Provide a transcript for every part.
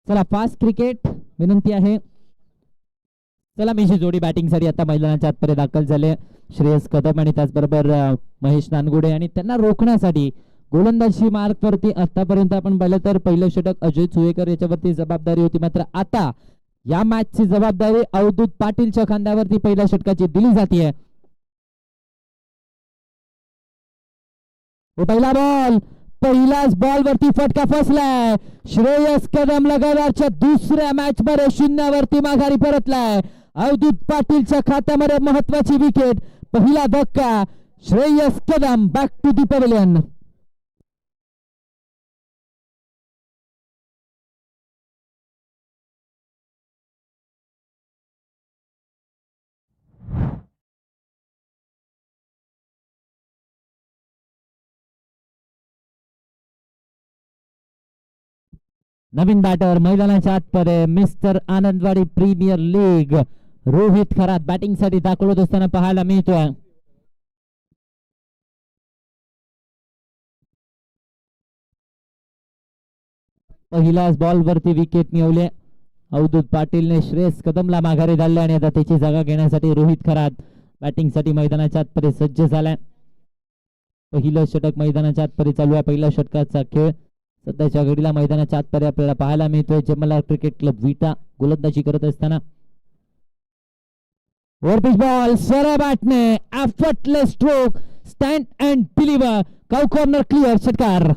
चला fast cricket विनंती आहे. चला मीची जोडी बॅटिंग साठी आता मैदानाच्या आतपर्यंत दाखल झाले. श्रेयस कदम आणि त्याचबरोबर महेश नानगुडे आणि त्यांना रोखण्यासाठी गोलंदाजी मार्क वरती आतापर्यंत आपण पाहिलं तर पहिलं षटक अजय चुहेकर याच्यावरती जबाबदारी होती. मात्र आता या मॅचची जबाबदारी अवधूत पाटीलच्या खांद्यावरती पहिल्या षटकाची दिली जाते. पहिला बॉल, पहिल्याच बॉल वरती फटका फसलाय. श्रेयस कदम लगातारच्या दुसऱ्या मॅच मध्ये 0 वरती माघारी परतलाय. अवधूत पाटीलच्या खात्यामध्ये महत्वाची विकेट. पहिला धक्का. Shreyas Kadam back to the pavilion. नवीन बॅटर मैदानाच्या आतमध्ये mister Anandwadi premier league Rohit Kharat batting साठी दाखल होत असताना पाहायला मिळतोय. पहिल्याच बॉल वरती विकेट मिळवले. अवधूत पाटीलने श्रेयस कदमला माघारी धाडले आणि आता त्याची जागा घेण्यासाठी रोहित खरात बॅटिंग साठी मैदानाच्या आतपर्यंत सज्ज झालाय. पहिलं षटक मैदानाच्या आतपर्यंत चालू आहे. पहिल्या षटकाचा खेळ सध्याच्या घडीला मैदानाच्या आतपर्यंत आपल्याला पाहायला मिळतोय. जमला क्रिकेट क्लब विटा गोलंदाजी करत असताना ओव्हरपिच बॉल सरळ बॅटने effortless stroke stand and deliver cow corner clear षटकार.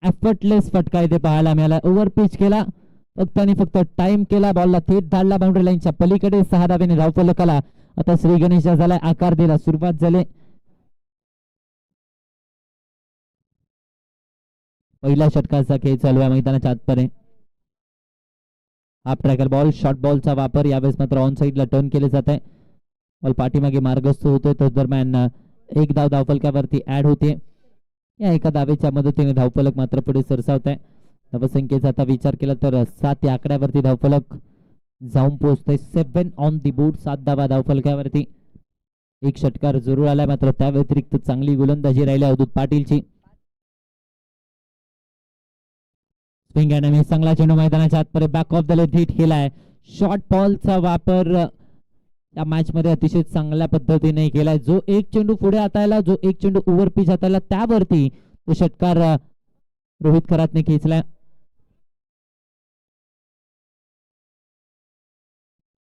एफर्टलेस फटका इथे पाहायला मिळाला. ओव्हरपिच केला फक्त आणि फक्त टाइम केला. बॉलला थेट धाडला बाउंड्री लाईनच्या पलीकडे. 6 धावेने धावफलकाला आता श्री गणेश झालाय आकार दिला. सुरुवात झाली. पहिल्या षटकाचा खेळ चालू आहे मैदानाच्या आतपर्यंत. हाफ ट्रॅकर बॉल शॉर्ट बॉलचा वापर यावेळेस मात्र ऑन साइडला टर्न केले जात आहे. बॉल पाठीमागे मार्गस्थ होतोय. त्याच दरम्यान एक धाव धावफलकावरती ऍड होते. या एका धावेच्या मदतीने धावफलक मात्र पुढे सरसावत आहे. धावसंख्येचा आता विचार केला तर 7 या आकड्यावरती धावफलक जाऊन पोहोचतोय. 7 ऑन दी बोर्ड. 7 धावा धावफलकावरती. एक षटकार जरूर आलाय मात्र त्या व्यतिरिक्त चांगली गोलंदाजी राहिली अवधूत पाटीलची. स्विंग अँड चांगला चेंडू मैदानाच्या आतपर्यंत back of the leg hit केलाय. शॉर्ट बॉलचा वापर या मॅच मध्ये अतिशय चांगल्या पद्धतीने केलाय. जो एक चेंडू पुढे हाताळला, जो एक चेंडू ओव्हर पिच हाताळला त्यावरती तो षटकार रोहित खरातने खेचलाय.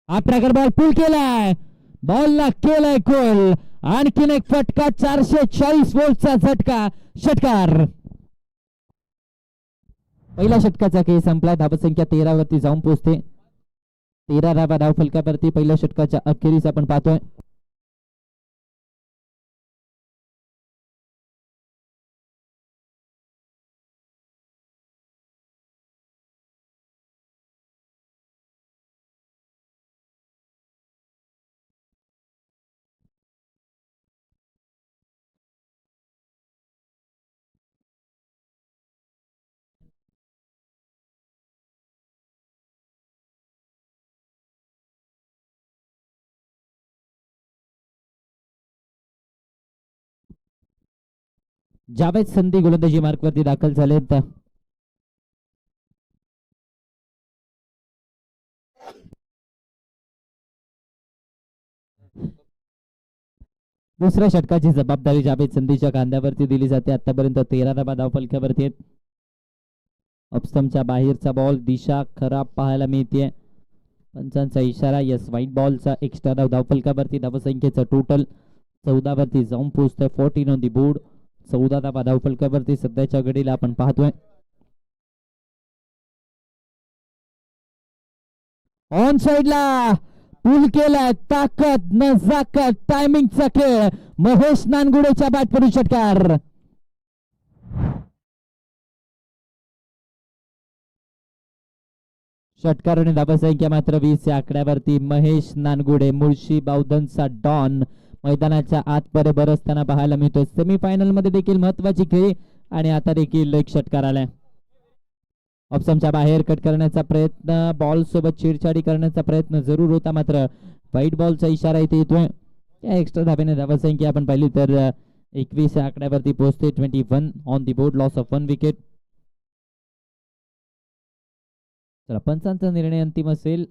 हा ट्रॅकर बॉल पुल केलाय. बॉलला केलाय गोल. आणखीन एक फटका. 440 वोल्टचा झटका षटकार. पहिल्या षटकाचा खेळ संपला. धावसंख्या 13 वरती जाऊन पोहोचते. 13 धावा धावफलकावरती पहिल्या षटकाच्या अखेरीस आपण पाहतोय. जावेद संधी गोलंदाजी मार्कवरती दाखल झालेत. दुसऱ्या षटकाची जबाबदारी जावेद संधीच्या खांद्यावरती दिली जाते. आतापर्यंत 13 धावा धावफलकावरती आहेत. ऑफस्टंपच्या बाहेरचा बॉल दिशा खराब पाहायला मिळते. पंचांचा इशारा. यस व्हाईट बॉलचा एक्स्ट्रा धाव धावफलकावरती. धावसंख्येचं टोटल 14 वरती जाऊन पोहोचतोय. 14 ऑन दी बोर्ड. 14 धावा धावफलकावरती सध्याच्या घडीला आपण पाहतोय. ऑन साइडला पुल केलाय. ताकद नजाकत टायमिंगचा खेळ. महेश नानगुडेच्या बॅटवरून षटकार. षटकार आणि धावसंख्या मात्र 20 या आकड्यावरती. महेश नानगुडे मुळशी बावधनचा डॉन मैदानाच्या आतमध्ये बरसताना पाहायला मिळतो. सेमीफायनल मध्ये देखील महत्वाची खेळी आणि आता देखील एक षटकार आलाय. ऑप्शनच्या बाहेर कट करण्याचा प्रयत्न. बॉल सोबत छेडछाडी करण्याचा प्रयत्न जरूर होता मात्र व्हाईट बॉलचा इशारा इथे येतोय. या एक्स्ट्रा धाब्याने धावसंख्या आपण पाहिली तर 21 या आकड्यावरती पोहोचते. 21 on the board. Loss of 1 wicket. चला पंचांचा निर्णय अंतिम असेल.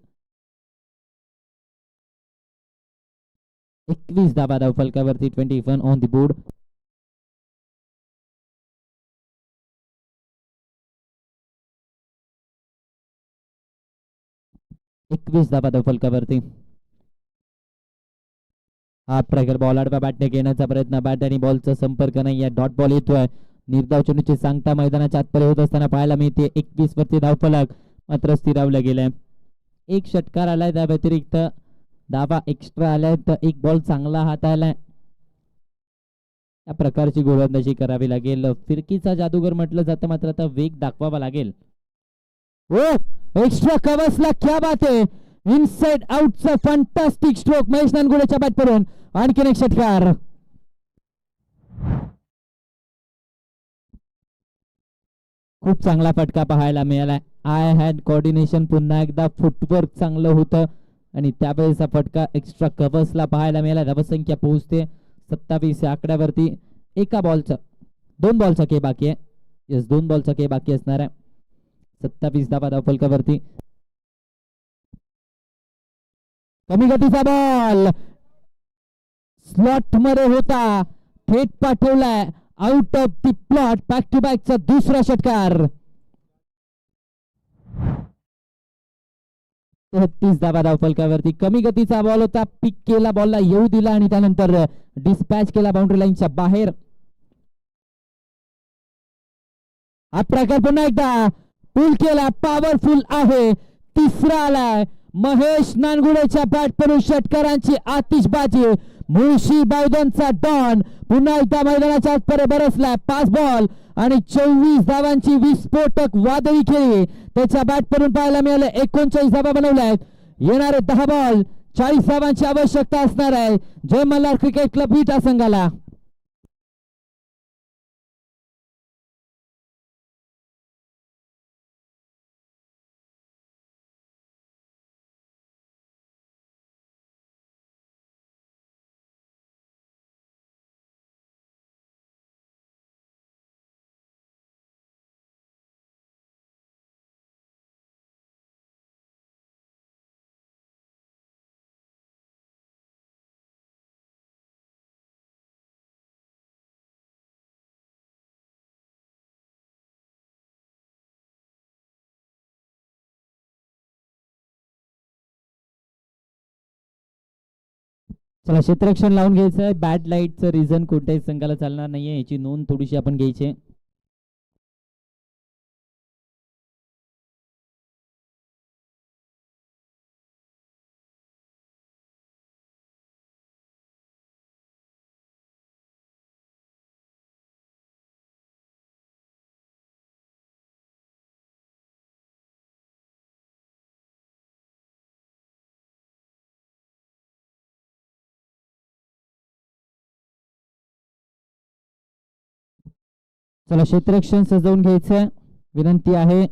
21 धाबा धावफलकावरती, 21 ऑन द बोर्ड. एकवीस धाबा धावफलकावरती. हाफ ट्रॅकर बॉल आडव्या बॅटने घेण्याचा प्रयत्न, बॅट आणि बॉलचा संपर्क नाही आहे. डॉट बॉल येतोय. निर्धाव चेंडूची सांगता मैदानाच्या आतपर्यंत होत असताना पाहायला मिळते. 21 वरती धावफलक मात्र स्थिरावलं गेलंय. एक षटकार आलाय, त्या व्यतिरिक्त धावा एक्स्ट्रा आलाय, तर एक बॉल चांगला हात आलाय. या प्रकारची गोलंदाजी करावी लागेल. फिरकीचा जादूगर म्हटलं जातं, मात्र आता वेग दाखवावा लागेल. ओ एक्स्ट्रा कव्हर्सला, क्या बात आहे. इनसाइड आउटचा फंटास्टिक स्ट्रोक महेश नानगुडेच्या बॅट करून. आणखीन एक षटकार. खूप चांगला फटका पाहायला मिळाला. आय हॅड कोऑर्डिनेशन, पुन्हा एकदा फुटवर्क चांगलं होतं आणि त्यावेळेस हा फटका एक्स्ट्रा कव्हर्सला पाहायला मिळाला. धावसंख्या पोहोचते 27 या आकड्यावरती. एका बॉलचा, 2 बॉलचा के बाकी आहे. येस, 2 बॉलचा के बाकी असणार आहे. 27 धावा धावफलकावरती. कमी गतीचा बॉल स्लॉट मध्ये होता, थेट पाठवलाय out of the plot. Back to बॅकचा दुसरा षटकार. 33 धावा धावफलकावरती. कमी गतीचा बॉल होता, पिक केला, बॉलला येऊ दिला आणि त्यानंतर डिस्पॅच केला बाउंड्री लाईनच्या बाहेर. हा प्रकार पुन्हा एकदा पुल केला, पॉवरफुल आहे. तिसरा आलाय महेश नानगुडेच्या बॅट पडून. षटकारांची आतिषबाजी. मुळशी बावधनचा डॉन पुन्हा एकदा मैदानाच्या आतपर्यंत बरसलाय. 5 बॉल आणि 24 धावांची विस्फोटक वादळी खेळी त्याच्या बॅट पडून पाहायला मिळाले. 39 धावा बनवल्यात. येणारे 10 बॉल 40 धावांची आवश्यकता असणार आहे जय मल्हार क्रिकेट क्लब विटा संघाला. चला क्षेत्ररक्षण लावून घ्यायचं आहे. बॅड लाईटचं रिझन कोणत्याही संघाला चालणार नाहीये, याची नोंद थोडीशी आपण घ्यायची आहे. चला क्षेत्ररक्षण सजवून घ्यायचं विनंती आहे.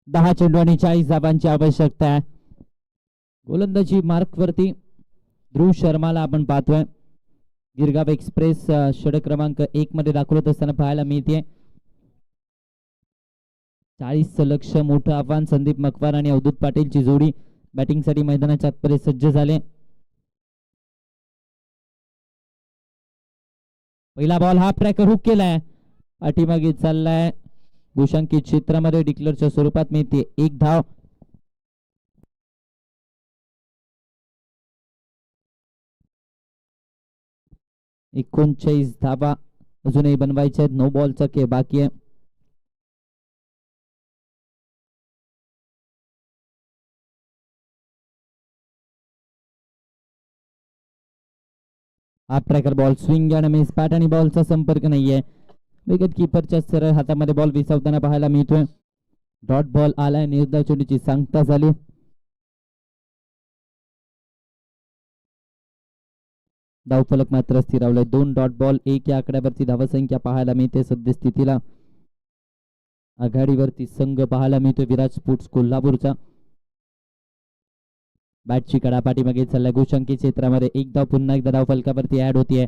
दहा चेंडू आणि 40 धावांची आवश्यकता आहे. गोलंदाजी मार्क वरती ध्रुव शर्माला आपण पाहतोय. गिरगाव एक्सप्रेस षटक क्रमांक 1 मध्ये दाखवत असताना पाहायला मिळते. 40 लक्ष मोठं आव्हान. संदीप मकवार आणि अवधूत पाटीलची जोडी बॅटिंगसाठी मैदानाच्या आतपर्यंत सज्ज झाले. पहिला बॉल हा ट्रॅकर हुक केलाय, पाठीमागे चाललाय. भूषांकित क्षेत्रामध्ये डिक्लेअरच्या स्वरूपात मिळते 1 धाव. एकोणचाळीस धावा अजूनही बनवायच्या आहेत. 9 बॉलचा के बाकी आहे. हाफ ट्रॅकर बॉल स्विंग आणि मिस पॅट आणि बॉलचा संपर्क नाहीये. विकेट किपरच्या सरळ हातामध्ये बॉल विसावताना पाहायला मिळतोय. डॉट बॉल आलाय. निर्धाव चेंडूची सांगता झाली. धावफलक मात्र स्थिरावलंय. 2 डॉट बॉल 1 या आकड्यावरती धावसंख्या पाहायला मिळते. सद्यस्थितीला आघाडीवरती संघ पाहायला मिळतोय विराज स्पोर्ट्स कोल्हापूरचा. बॅटची कडापाटी मागे चालल्या गोशंकी क्षेत्रामध्ये एक धाव पुन्हा एकदा धावफलकावरती ऍड होतीये.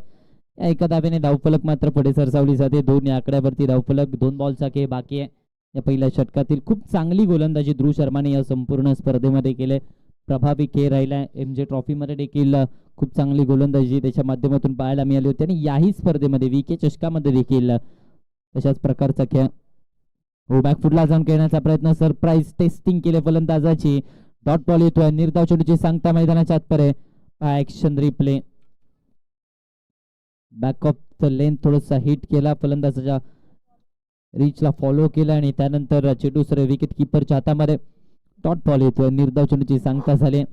या एका धावेने धावफलक मात्र पुढे सरसावली जाते. 2 या आकड्यावरती धावफलक. 2 बॉलचा खेळ बाकी आहे. या पहिल्या षटकातील खूप चांगली गोलंदाजी ध्रुव शर्माने या संपूर्ण स्पर्धेमध्ये केले. प्रभावी खेळ राहिला. MJ ट्रॉफीमध्ये देखील खूप चांगली गोलंदाजी त्याच्या माध्यमातून पाहायला मिळाली होती आणि याही स्पर्धेमध्ये VK चषकामध्ये देखील तशाच प्रकारचा खेळ. बॅक फुटला जाऊन खेळण्याचा प्रयत्न. सरप्राईज टेस्टिंग केले फलंदाजाची. डॉट बॉल येतोय. निर्धाव चेंडूची सांगता मैदानाच्या आतपरे. Action replay. Back of the length थोडासा हिट केला. फलंदाजाच्या रीचला फॉलो केला आणि त्यानंतर चेंडू सर विकेट किपरच्या हातामध्ये. डॉट बॉल येतोय. निर्धाव चेंडूची सांगता झाली.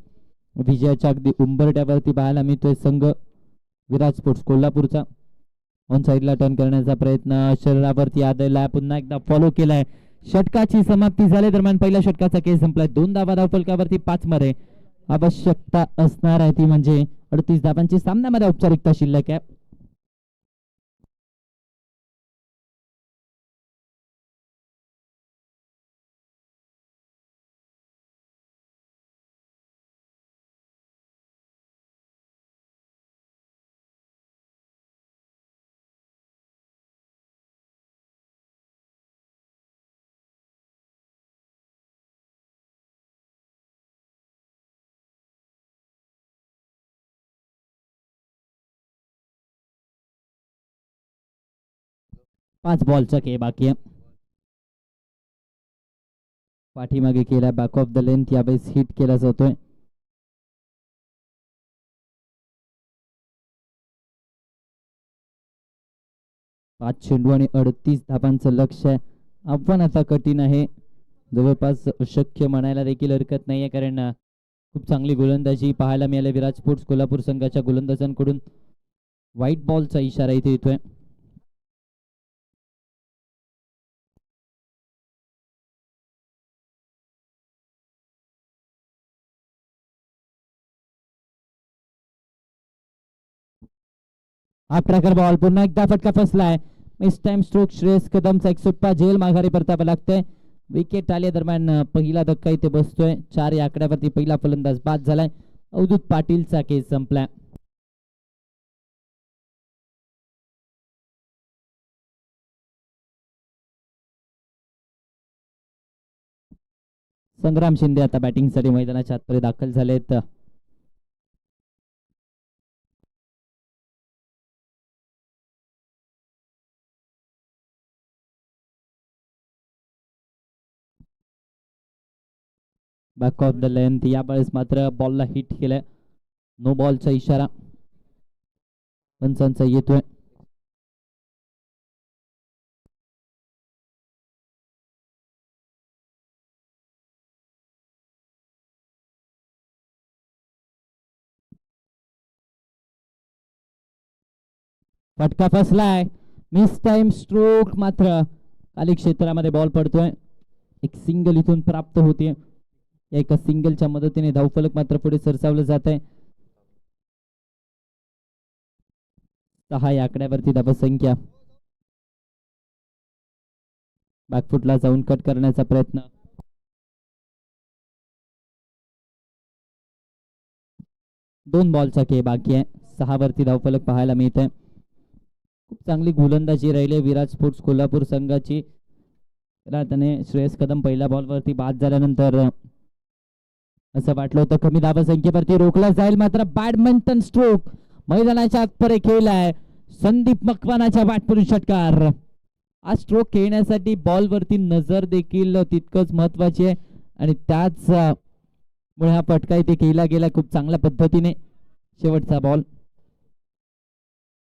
विजयाच्या अगदी उंबरट्यावरती पाहायला मिळतोय संघ विराज स्पोर्ट्स कोल्हापूरचा. ऑन साईडला टर्न करण्याचा प्रयत्न शरीरावरती आदळला. पुन्हा एकदा फॉलो केलाय. षटकाची समाप्ती झाली. दरम्यान पहिल्या षटकाचा खेळ संपलाय. 2 धावा धावफलकावरती 5 मध्ये. आवश्यकता असणार आहे ती म्हणजे 38 धावांची सामन्यामध्ये औपचारिकता शिल्लक आहे. पाच बॉलचा खेळ बाकी आहे. पाठीमागे केला. बॅक ऑफ द लेंथ यावेळेस हिट केला जातोय. पाच चेंडू आणि 38 धावांचं लक्ष आहे. आव्हान आता कठीण आहे. जवळपास अशक्य म्हणायला देखील हरकत नाहीये कारण खूप चांगली गोलंदाजी पाहायला मिळाली विराज स्पोर्ट्स कोल्हापूर संघाच्या गोलंदाजांकडून. व्हाईट बॉलचा इशारा इथे येतोय. हा ट्रॅकर बॉल पुन्हा एकदा फटका फसलाय. मिस टाइम स्ट्रोक श्रेयस कदमचा एक सुट्टा झेल माघारी परतावा लागतोय. विकेट आल्या दरम्यान पहिला धक्का इथे बसतोय. 4 या आकड्यावरती पहिला फलंदाज बाद झालाय. अवधूत पाटीलचा केस संपलाय. संग्राम शिंदे आता बॅटिंगसाठी मैदानाच्या आतमध्ये दाखल झालेत. बॅक ऑफ द लेंथ यावेळेस मात्र बॉलला हिट केलाय. नो बॉलचा इशारा पंचांचा येतोय. फटका फसलाय. मिस टाइम स्ट्रोक मात्र खाली क्षेत्रामध्ये बॉल पडतोय. एक सिंगल इथून प्राप्त होते. एका सिंगलच्या मदतीने धावफलक मात्र पुढे सरसावलं जात आहे. 6 या आकड्यावरती धावसंख्या. बॅकफुटला जाऊन कट करण्याचा प्रयत्न. दोन बॉलचा खेळ बाकी आहे. 6 वरती धावफलक पाहायला मिळत आहे. खूप चांगली गोलंदाजी राहिली विराज स्पोर्ट्स कोल्हापूर संघाची. त्याने श्रेयस कदम पहिल्या बॉलवरती बाद झाल्यानंतर असं वाटलं होतं कमी धावसंख्येवरती रोखला जाईल, मात्र बॅडमिंटन स्ट्रोक मैदानाच्या आतपरे खेळलाय. संदीप मकवानाच्या बॅटवरून षटकार. हा स्ट्रोक खेळण्यासाठी बॉलवरती नजर देखील तितकंच महत्वाची आहे आणि त्याच मुळे हा फटका इथे खेळला गेला खूप चांगल्या पद्धतीने. शेवटचा बॉल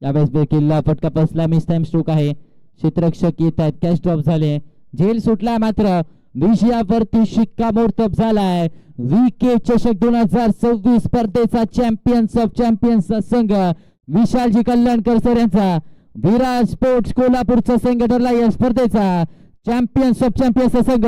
यावेळेस देखील फटका बसला. मिस टाइम स्ट्रोक आहे. क्षेत्ररक्षक येत आहेत. कॅच ड्रॉप झाले. झेल सुटला, मात्र विजयावरती शिक्कामोर्तब झालाय. VK चषक 2026 स्पर्धेचा चॅम्पियन्स ऑफ चॅम्पियन्सचा संघ विशालजी कल्याणकर सर यांचा विराज स्पोर्ट्स कोल्हापूरचा संघ ठरला या स्पर्धेचा चॅम्पियन्स ऑफ चॅम्पियन्स संघ.